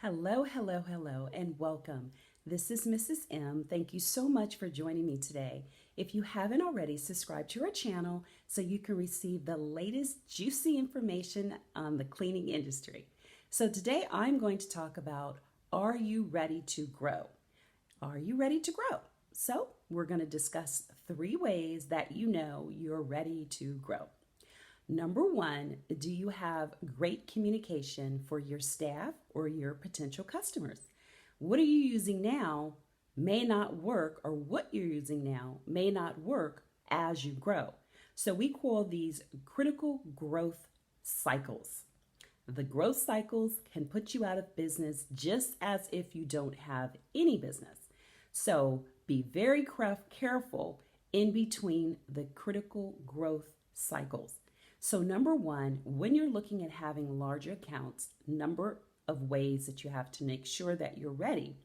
Hello, hello, hello, and welcome. This is Mrs. M. Thank you so much for joining me today. If you haven't already, subscribe to our channel so you can receive the latest juicy information on the cleaning industry. So today I'm going to talk about, are you ready to grow? Are you ready to grow? So we're going to discuss 3 ways that you know you're ready to grow. Number 1, do you have great communication for your staff or your potential customers? What are you using now may not work, or what you're using now may not work as you grow. So we call these critical growth cycles. The growth cycles can put you out of business just as if you don't have any business. So be very careful in between the critical growth cycles. So number 1, when you're looking at having larger accounts, number of ways that you have to make sure that you're ready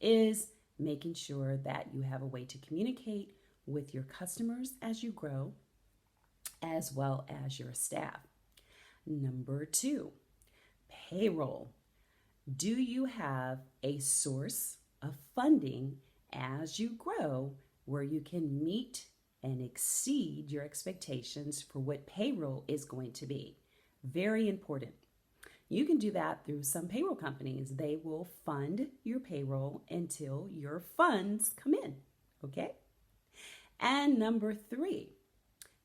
is making sure that you have a way to communicate with your customers as you grow, as well as your staff. Number 2, payroll. Do you have a source of funding as you grow where you can meet and exceed your expectations for what payroll is going to be? Very important. You can do that through some payroll companies. They will fund your payroll until your funds come in, okay? And number 3,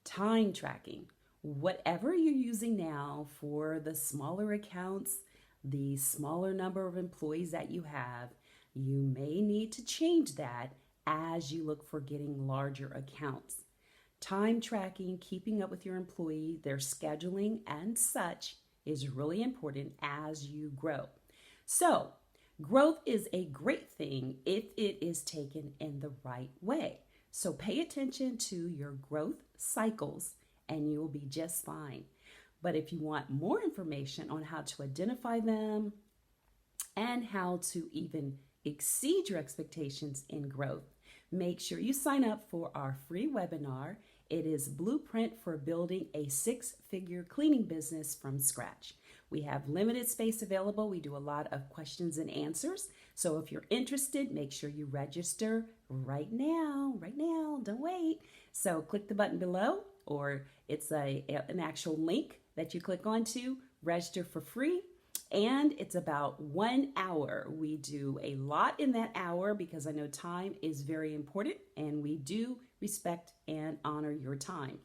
time tracking. Whatever you're using now for the smaller accounts, the smaller number of employees that you have, you may need to change that as you look for getting larger accounts. Time tracking, keeping up with your employee, their scheduling and such is really important as you grow. So growth is a great thing if it is taken in the right way. So pay attention to your growth cycles and you'll be just fine. But if you want more information on how to identify them and how to even exceed your expectations in growth, make sure you sign up for our free webinar. It is Blueprint for Building a 6-Figure Cleaning Business from Scratch. We have limited space available. We do a lot of questions and answers. So if you're interested, make sure you register right now, don't wait. So click the button below, or it's an actual link that you click onto, register for free. And it's about 1 hour. We do a lot in that hour because I know time is very important and we do respect and honor your time.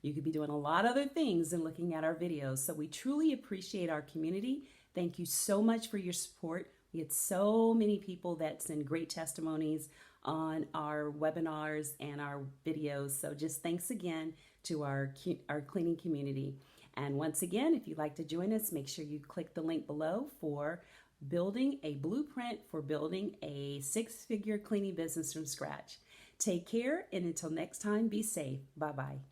You could be doing a lot of other things than looking at our videos. So we truly appreciate our community. Thank you so much for your support. We had so many people that send great testimonies on our webinars and our videos. So just thanks again to our cleaning community. And once again, if you'd like to join us, make sure you click the link below for building a blueprint for building a 6-figure cleaning business from scratch. Take care, and until next time, be safe. Bye-bye.